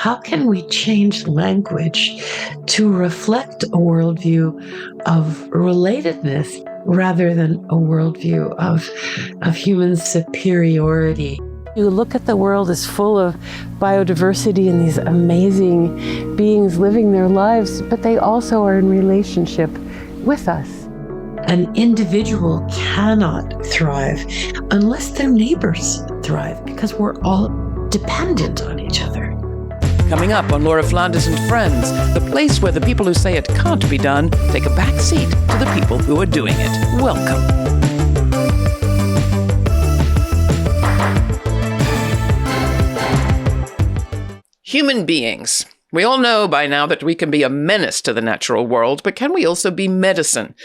how can we change language to reflect a worldview of relatedness rather than a worldview of human superiority? You look at the world as full of biodiversity and these amazing beings living their lives, but they also are in relationship with us. An individual cannot thrive unless their neighbors thrive, because we're all dependent on each other. Coming up on Laura Flanders and Friends, the place where the people who say it can't be done take a back seat to the people who are doing it. Welcome. Human beings. We all know by now that we can be a menace to the natural world, but can we also be medicine?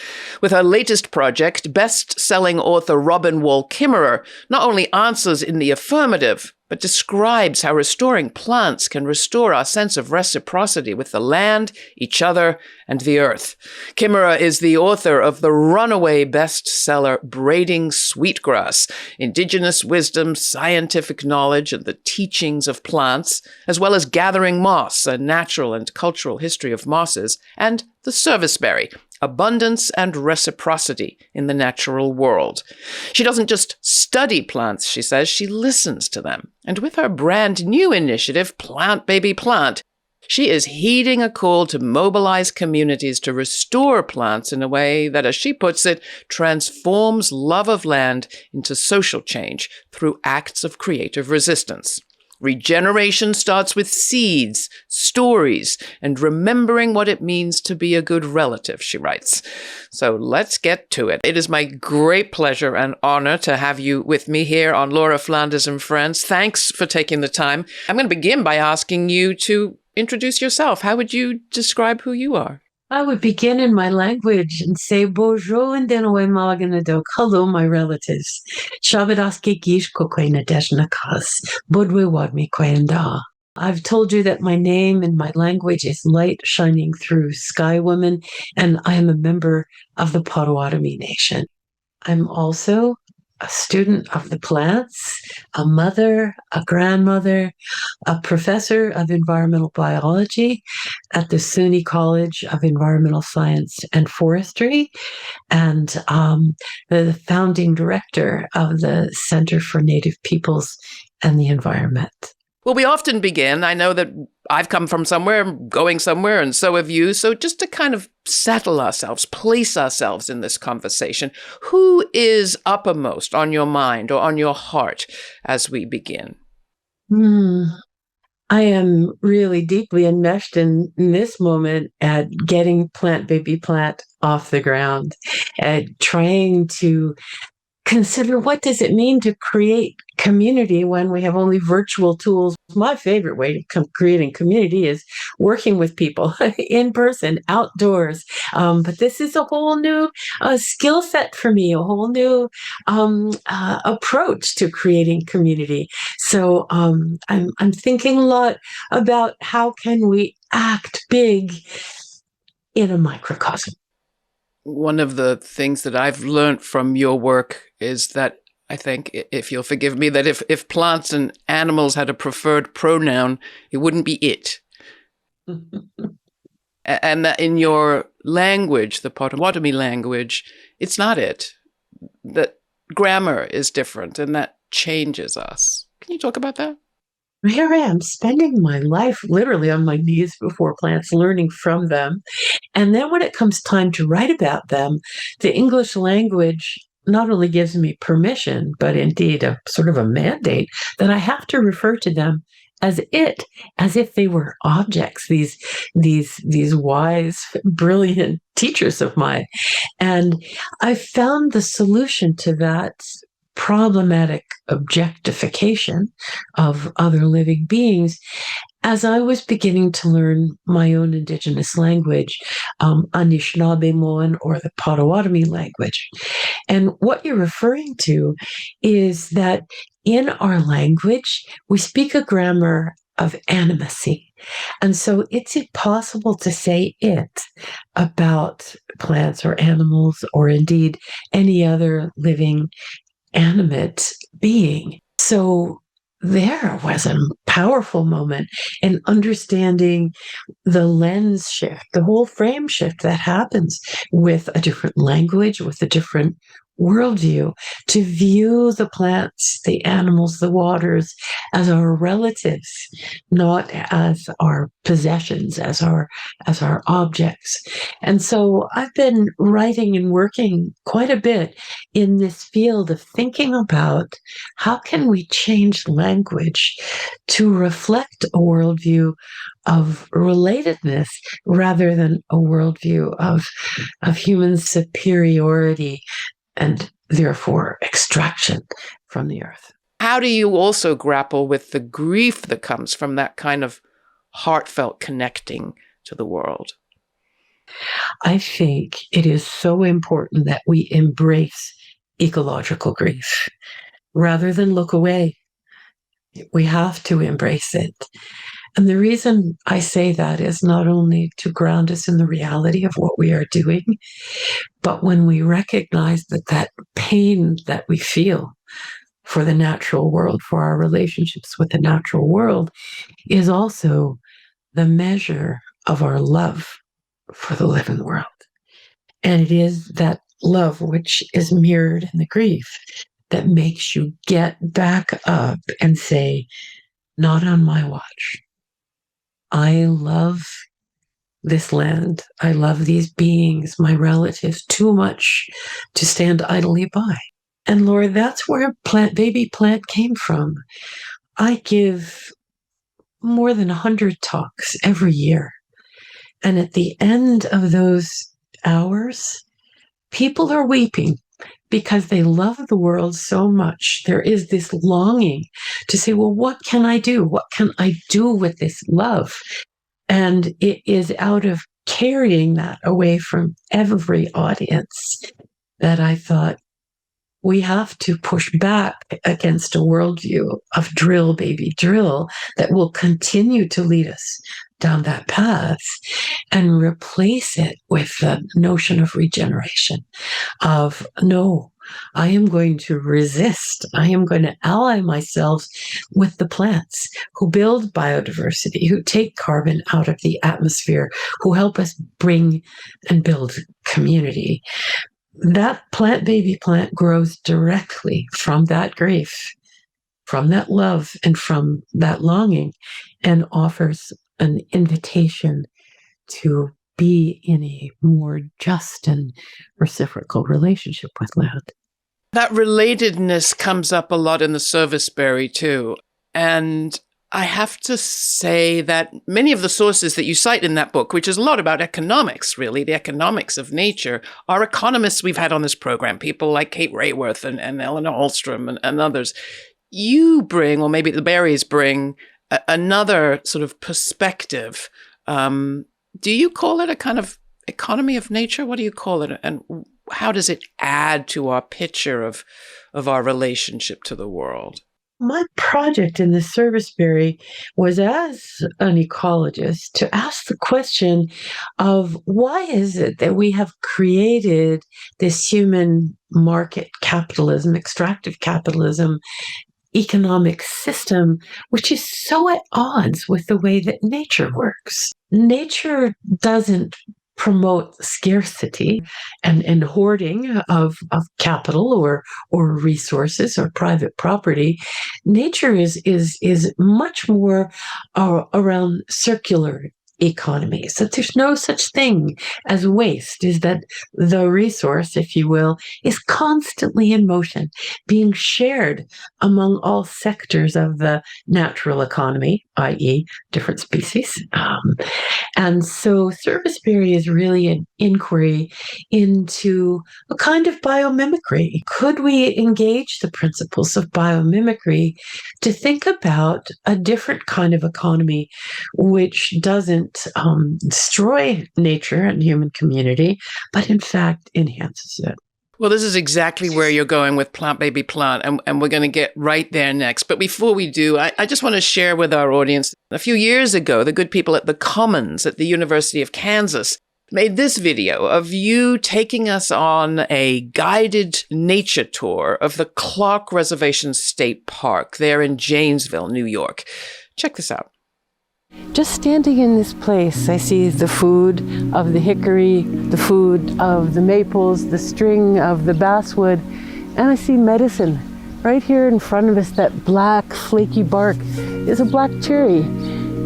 With her latest project, best-selling author Robin Wall Kimmerer not only answers in the affirmative, but describes how restoring plants can restore our sense of reciprocity with the land, each other, and the earth. Kimmerer is the author of the runaway bestseller Braiding Sweetgrass, Indigenous Wisdom, Scientific Knowledge, and the Teachings of Plants, as well as Gathering Moss, a natural and cultural history of mosses, and The Serviceberry, Abundance and Reciprocity in the Natural World. She doesn't just study plants, she says, she listens to them. And with her brand new initiative, Plant Baby Plant, she is heeding a call to mobilize communities to restore plants in a way that, as she puts it, transforms love of land into social change through acts of creative resistance. Regeneration starts with seeds, stories, and remembering what it means to be a good relative, she writes. So let's get to it. It is my great pleasure and honor to have you with me here on Laura Flanders and Friends. Thanks for taking the time. I'm going to begin by asking you to introduce yourself. How would you describe who you are? I would begin in my language and say, Bonjour and denoe maganadok. Hello, my relatives. Shabadaske gish kokwena deshnakas. Budwe wadmi kwenda. I've told you that my name in my language is Light Shining Through Sky Woman, and I am a member of the Potawatomi Nation. I'm also a student of the plants, a mother, a grandmother, a professor of environmental biology at the SUNY College of Environmental Science and Forestry, and the founding director of the Center for Native Peoples and the Environment. Well, we often begin, I know that I've come from somewhere, I'm going somewhere, and so have you. So just to kind of settle ourselves, place ourselves in this conversation, who is uppermost on your mind or on your heart as we begin? I am really deeply enmeshed in this moment at getting Plant Baby Plant off the ground, at trying to consider what does it mean to create community when we have only virtual tools. My favorite way to creating community is working with people in person, outdoors. But this is a whole new skill set for me, a whole new approach to creating community. So I'm thinking a lot about how can we act big in a microcosm. One of the things that I've learned from your work is that I think, if you'll forgive me, that if plants and animals had a preferred pronoun, it wouldn't be it. And that in your language, the Potawatomi language, it's not it. That grammar is different and that changes us. Can you talk about that? Here I am spending my life literally on my knees before plants, learning from them. And then when it comes time to write about them, the English language not only gives me permission, but indeed a sort of a mandate that I have to refer to them as if they were objects, these wise, brilliant teachers of mine. And I found the solution to that problematic objectification of other living beings as I was beginning to learn my own Indigenous language, Anishinaabemowin, or the Potawatomi language. And what you're referring to is that in our language, we speak a grammar of animacy. And so it's impossible to say it about plants or animals or indeed any other living animate being. So there was a powerful moment in understanding the lens shift, the whole frame shift that happens with a different language, with a different worldview, to view the plants, the animals, the waters as our relatives, not as our possessions, as our objects. And so I've been writing and working quite a bit in this field of thinking about how can we change language to reflect a worldview of relatedness rather than a worldview of human superiority and therefore extraction from the earth. How do you also grapple with the grief that comes from that kind of heartfelt connecting to the world? I think it is so important that we embrace ecological grief rather than look away. We have to embrace it. And the reason I say that is not only to ground us in the reality of what we are doing, but when we recognize that that pain that we feel for the natural world, for our relationships with the natural world, is also the measure of our love for the living world. And it is that love which is mirrored in the grief that makes you get back up and say, not on my watch. I love this land. I love these beings, my relatives, too much to stand idly by. And Lord, that's where Baby Plant came from. I give more than 100 talks every year. And at the end of those hours, people are weeping because they love the world so much. There is this longing to say, well, what can I do? What can I do with this love? And it is out of carrying that away from every audience that I thought we have to push back against a worldview of drill, baby, drill that will continue to lead us down that path and replace it with the notion of regeneration, of no, I am going to resist. I am going to ally myself with the plants who build biodiversity, who take carbon out of the atmosphere, who help us bring and build community. That plant, baby plant, grows directly from that grief, from that love, and from that longing, and offers an invitation to be in a more just and reciprocal relationship with land. That relatedness comes up a lot in the serviceberry too. And I have to say that many of the sources that you cite in that book, which is a lot about economics, really, the economics of nature, are economists we've had on this program, people like Kate Rayworth and Eleanor Holstrom and others. You bring, or maybe the berries bring, another sort of perspective. Do you call it a kind of economy of nature? What do you call it? And how does it add to our picture of our relationship to the world? My project in the serviceberry was, as an ecologist, to ask the question of why is it that we have created this human market capitalism, extractive capitalism, economic system, which is so at odds with the way that nature works. Nature doesn't promote scarcity and hoarding of capital or resources or private property. Nature is much more around circular economies, that there's no such thing as waste, is that the resource, if you will, is constantly in motion, being shared among all sectors of the natural economy, i.e. different species. And so serviceberry is really an inquiry into a kind of biomimicry. Could we engage the principles of biomimicry to think about a different kind of economy which doesn't destroy nature and human community, but in fact enhances it? Well, this is exactly where you're going with Plant Baby Plant, and we're going to get right there next. But before we do, I just want to share with our audience, a few years ago, the good people at the Commons at the University of Kansas made this video of you taking us on a guided nature tour of the Clark Reservation State Park there in Janesville, New York. Check this out. Just standing in this place, I see the food of the hickory, the food of the maples, the string of the basswood, and I see medicine. Right here in front of us, that black, flaky bark is a black cherry.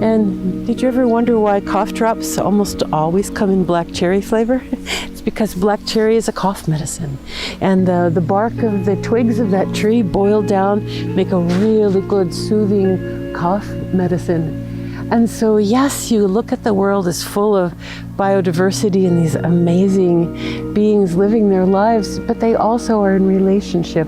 And did you ever wonder why cough drops almost always come in black cherry flavor? It's because black cherry is a cough medicine. And the bark of the twigs of that tree boiled down make a really good soothing cough medicine. And so, yes, you look at the world as full of biodiversity and these amazing beings living their lives, but they also are in relationship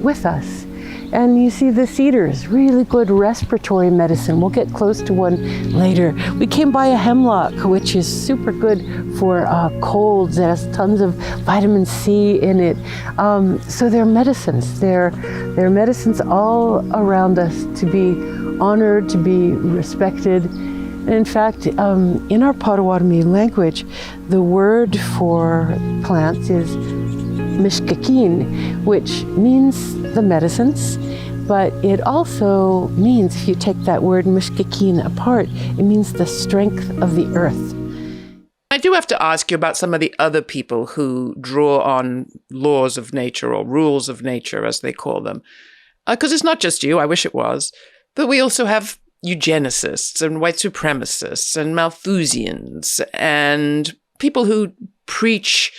with us. And you see the cedars, really good respiratory medicine. We'll get close to one later. We came by a hemlock, which is super good for colds. It has tons of vitamin C in it. So they're medicines. They're medicines all around us to be honored, to be respected. And in fact, in our Potawatomi language, the word for plants is mishkakin, which means the medicines, but it also means, if you take that word mishkakin apart, it means the strength of the earth. I do have to ask you about some of the other people who draw on laws of nature or rules of nature, as they call them. Because it's not just you, I wish it was, but we also have eugenicists and white supremacists and Malthusians and people who preach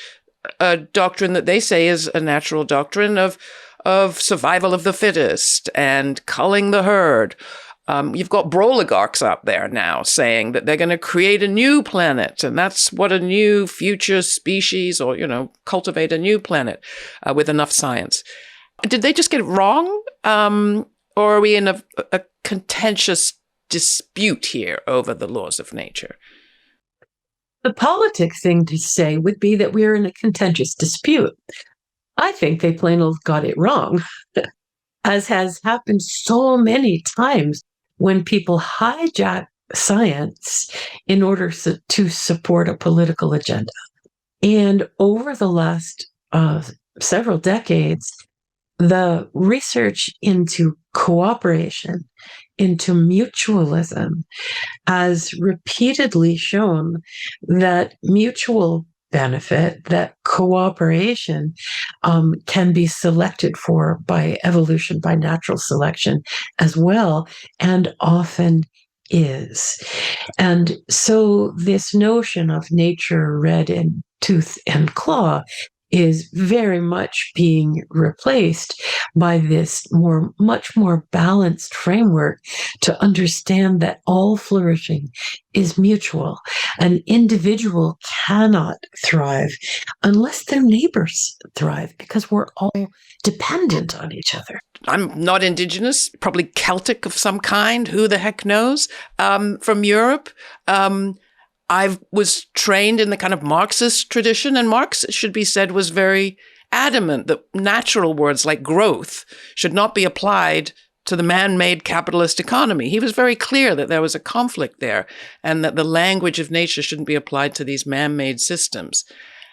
a doctrine that they say is a natural doctrine of survival of the fittest and culling the herd. You've got broligarchs out there now saying that they're going to create a new planet, and that's what a new future species, or, cultivate a new planet with enough science. Did they just get it wrong? Or are we in a contentious dispute here over the laws of nature? The politic thing to say would be that we're in a contentious dispute. I think they plain old got it wrong, as has happened so many times when people hijack science in order to support a political agenda. And over the last several decades, the research into cooperation, into mutualism, has repeatedly shown that mutual benefit, that cooperation can be selected for by evolution, by natural selection as well, and often is. And so this notion of nature red in tooth and claw is very much being replaced by this much more balanced framework to understand that all flourishing is mutual. An individual cannot thrive unless their neighbors thrive, because we're all dependent on each other. I'm not Indigenous, probably Celtic of some kind, who the heck knows, from Europe. I was trained in the kind of Marxist tradition, and Marx, it should be said, was very adamant that natural words like growth should not be applied to the man-made capitalist economy. He was very clear that there was a conflict there, and that the language of nature shouldn't be applied to these man-made systems.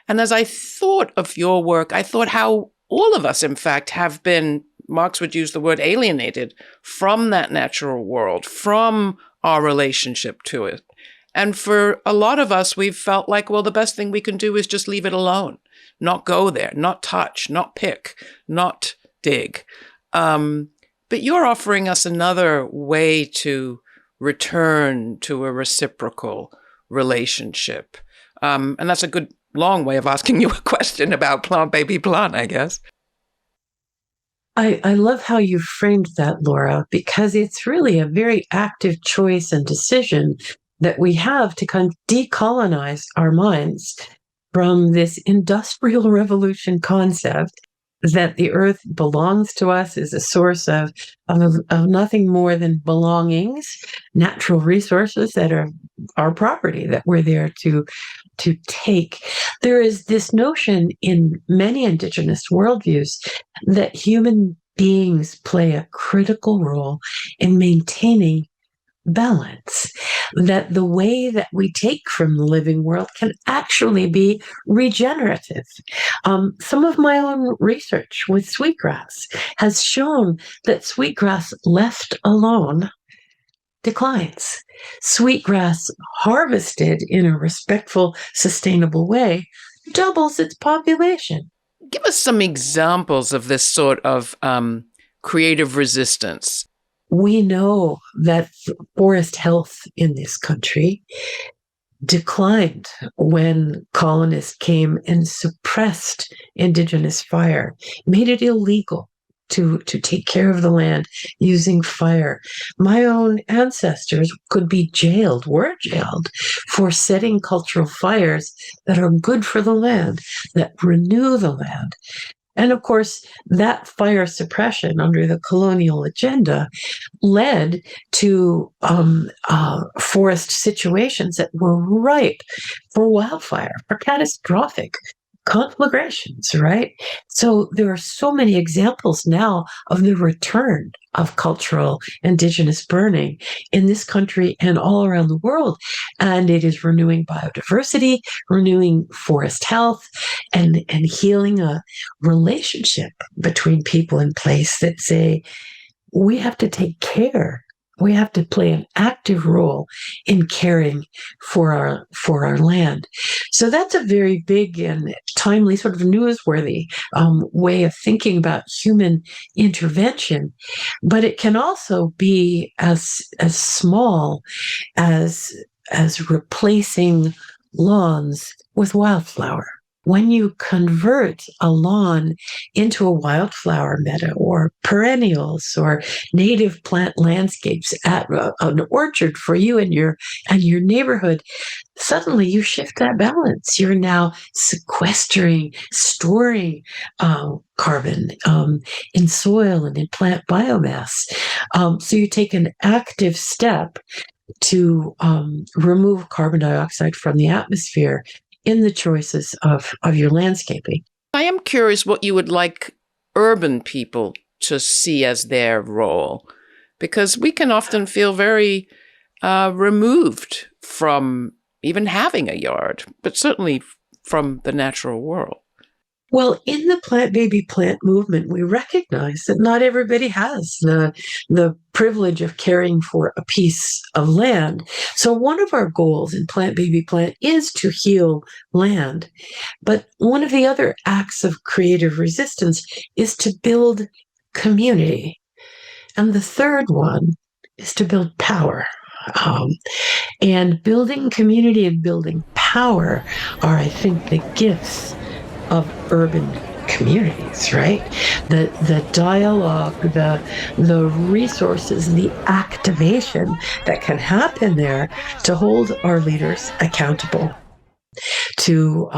And as I thought of your work, I thought how all of us, in fact, have been, Marx would use the word alienated, from that natural world, from our relationship to it. And for a lot of us, we've felt like, well, the best thing we can do is just leave it alone, not go there, not touch, not pick, not dig. But you're offering us another way to return to a reciprocal relationship. And that's a good long way of asking you a question about plant baby plant, I guess. I love how you framed that, Laura, because it's really a very active choice and decision that we have to kind of decolonize our minds from this industrial revolution concept that the earth belongs to us, is a source of nothing more than belongings, natural resources that are our property, that we're there to take. There is this notion in many Indigenous worldviews that human beings play a critical role in maintaining balance, that the way that we take from the living world can actually be regenerative. Some of my own research with sweetgrass has shown that sweetgrass left alone declines. Sweetgrass harvested in a respectful, sustainable way doubles its population. Give us some examples of this sort of creative resistance. We know that forest health in this country declined when colonists came and suppressed indigenous fire, made it illegal to take care of the land using fire. My own ancestors could be jailed, were jailed, for setting cultural fires that are good for the land, that renew the land. And of course, that fire suppression under the colonial agenda led to forest situations that were ripe for wildfire, for catastrophic conflagrations, right? So there are so many examples now of the return of cultural indigenous burning in this country and all around the world. And it is renewing biodiversity, renewing forest health, and healing a relationship between people in place that say, we have to take care. We have to play an active role in caring for our land. So that's a very big and timely, sort of newsworthy way of thinking about human intervention. But it can also be as small as replacing lawns with wildflower. When you convert a lawn into a wildflower meadow or perennials or native plant landscapes at an orchard for you and your neighborhood, suddenly you shift that balance. You're now sequestering, storing carbon in soil and in plant biomass. So you take an active step to remove carbon dioxide from the atmosphere in the choices of your landscaping. I am curious what you would like urban people to see as their role, because we can often feel very removed from even having a yard, but certainly from the natural world. Well, in the plant baby plant movement, we recognize that not everybody has the privilege of caring for a piece of land. So one of our goals in Plant Baby Plant is to heal land. But one of the other acts of creative resistance is to build community. And the third one is to build power. And building community and building power are, I think, the gifts of urban communities, right? The dialogue, the resources, the activation that can happen there to hold our leaders accountable, to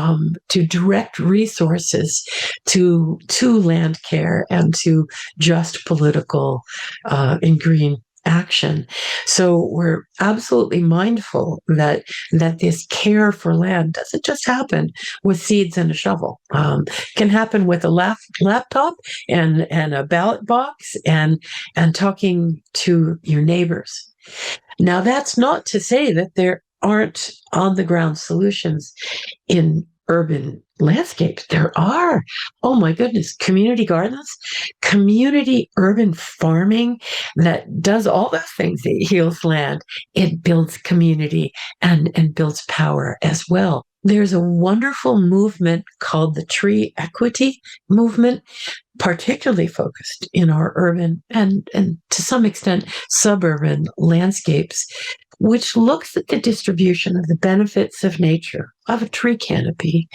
direct resources to land care and to just political and green action. So we're absolutely mindful that this care for land doesn't just happen with seeds and a shovel. Can happen with a laptop and a ballot box and talking to your neighbors. Now, that's not to say that there aren't on the ground solutions in urban landscapes. There are, oh my goodness, community gardens, community urban farming that does all those things. It heals land, it builds community and builds power as well. There's a wonderful movement called the tree equity movement, particularly focused in our urban and to some extent suburban landscapes, which looks at the distribution of the benefits of nature, of a tree canopy.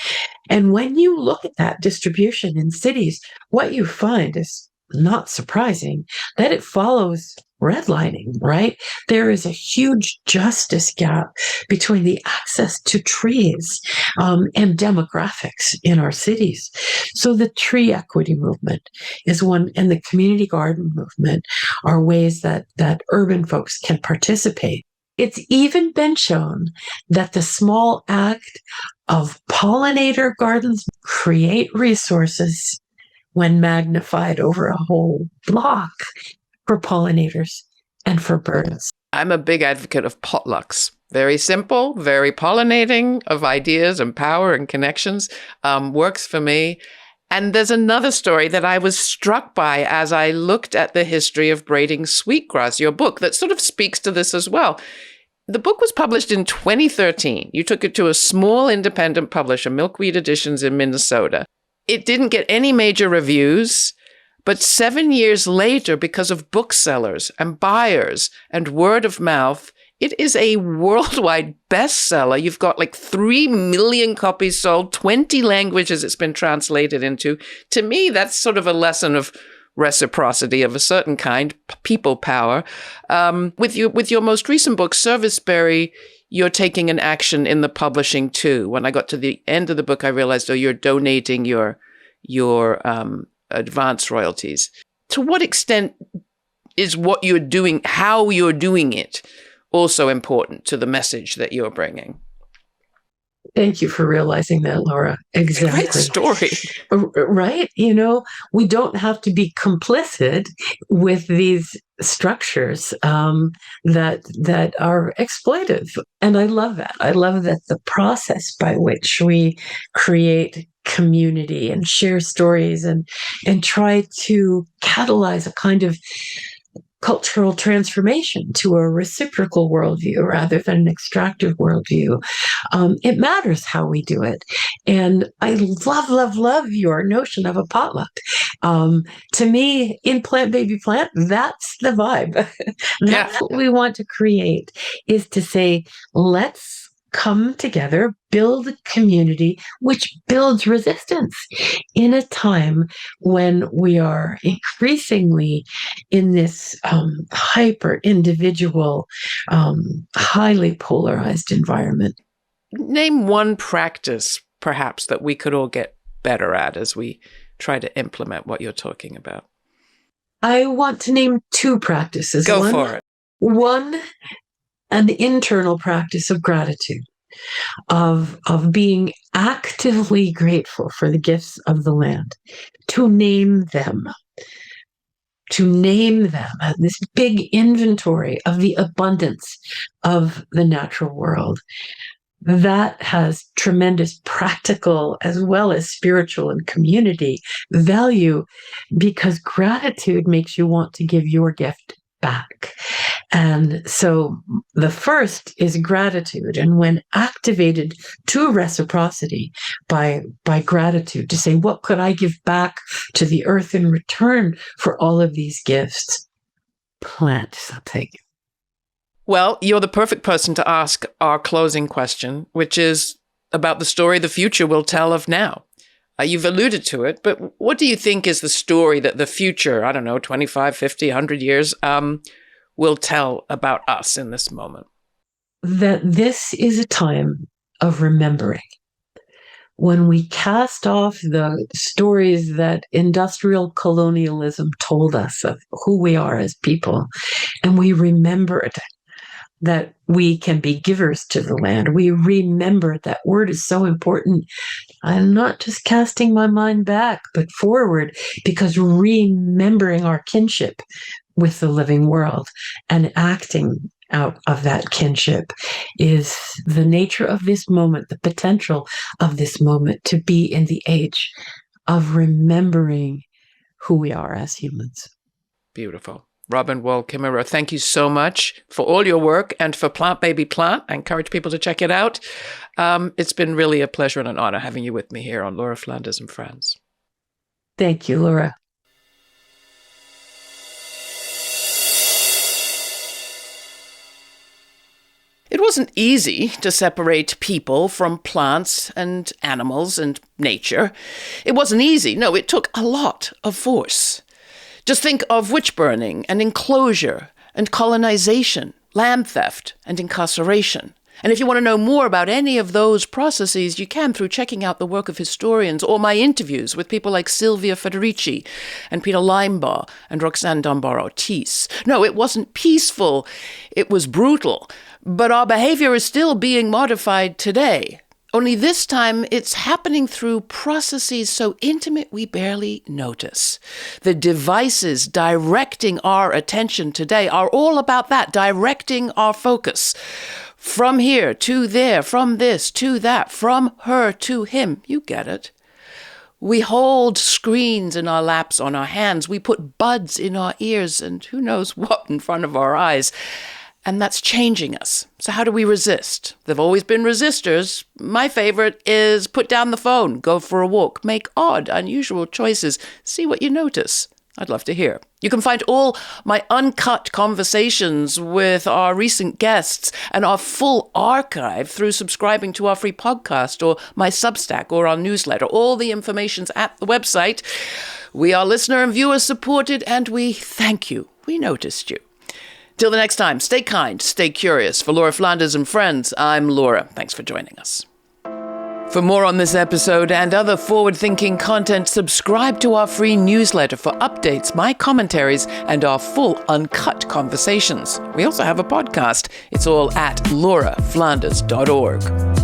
And when you look at that distribution in cities, what you find is not surprising that it follows redlining, right? There is a huge justice gap between the access to trees and demographics in our cities. So the tree equity movement is one, and the community garden movement are ways that urban folks can participate. It's even been shown that the small act of pollinator gardens create resources when magnified over a whole block for pollinators and for birds. I'm a big advocate of potlucks. Very simple, very pollinating of ideas and power and connections, works for me. And there's another story that I was struck by as I looked at the history of Braiding Sweetgrass, your book, that sort of speaks to this as well. The book was published in 2013. You took it to a small independent publisher, Milkweed Editions in Minnesota. It didn't get any major reviews, but 7 years later, because of booksellers and buyers and word of mouth, it is a worldwide bestseller. You've got like 3 million copies sold, 20 languages it's been translated into. To me, that's sort of a lesson of reciprocity of a certain kind, people power. With your most recent book, Serviceberry, you're taking an action in the publishing too. When I got to the end of the book, I realized, you're donating your advance royalties. To what extent is what you're doing, how you're doing it, also important to the message that you're bringing? Thank you for realizing that, Laura. Exactly. Great story. Right? We don't have to be complicit with these structures that are exploitive. And I love that. I love that the process by which we create community and share stories and try to catalyze a kind of cultural transformation to a reciprocal worldview rather than an extractive worldview. It matters how we do it. And I love your notion of a potluck. To me, in Plant Baby Plant, that's the vibe. That's what we want to create, is to say, let's come together, build a community, which builds resistance in a time when we are increasingly in this hyper-individual, highly polarized environment. Name one practice, perhaps, that we could all get better at as we try to implement what you're talking about. I want to name 2 practices. Go for it. One, an internal practice of gratitude, of being actively grateful for the gifts of the land, to name them, this big inventory of the abundance of the natural world. That has tremendous practical as well as spiritual and community value, because gratitude makes you want to give your gift back. And so the first is gratitude. And when activated to reciprocity by gratitude, to say, what could I give back to the earth in return for all of these gifts? Plant something. Well, you're the perfect person to ask our closing question, which is about the story the future will tell of now. You've alluded to it, but what do you think is the story that the future, 25, 50, 100 years, will tell about us in this moment? That this is a time of remembering. When we cast off the stories that industrial colonialism told us of who we are as people, and we remembered that we can be givers to the land. We remember that word is so important. I'm not just casting my mind back, but forward, because remembering our kinship with the living world and acting out of that kinship is the nature of this moment, the potential of this moment to be in the age of remembering who we are as humans. Beautiful. Robin Wall Kimmerer, thank you so much for all your work and for Plant Baby Plant. I encourage people to check it out. It's been really a pleasure and an honor having you with me here on Laura Flanders and Friends. Thank you, Laura. It wasn't easy to separate people from plants and animals and nature. It wasn't easy. No, it took a lot of force. Just think of witch burning and enclosure and colonization, land theft and incarceration. And if you want to know more about any of those processes, you can through checking out the work of historians or my interviews with people like Sylvia Federici and Peter Linebaugh and Roxanne Dunbar-Ortiz. No, it wasn't peaceful. It was brutal. But our behavior is still being modified today. Only this time, it's happening through processes so intimate we barely notice. The devices directing our attention today are all about that, directing our focus. From here to there, from this to that, from her to him. You get it. We hold screens in our laps, on our hands. We put buds in our ears and who knows what in front of our eyes. And that's changing us. So how do we resist? There've always been resistors. My favorite is put down the phone, go for a walk, make odd, unusual choices, see what you notice. I'd love to hear. You can find all my uncut conversations with our recent guests and our full archive through subscribing to our free podcast or my Substack or our newsletter. All the information's at the website. We are listener and viewer supported, and we thank you. We noticed you. Till the next time, stay kind, stay curious. For Laura Flanders and friends, I'm Laura. Thanks for joining us. For more on this episode and other forward-thinking content, subscribe to our free newsletter for updates, my commentaries, and our full uncut conversations. We also have a podcast. It's all at lauraflanders.org.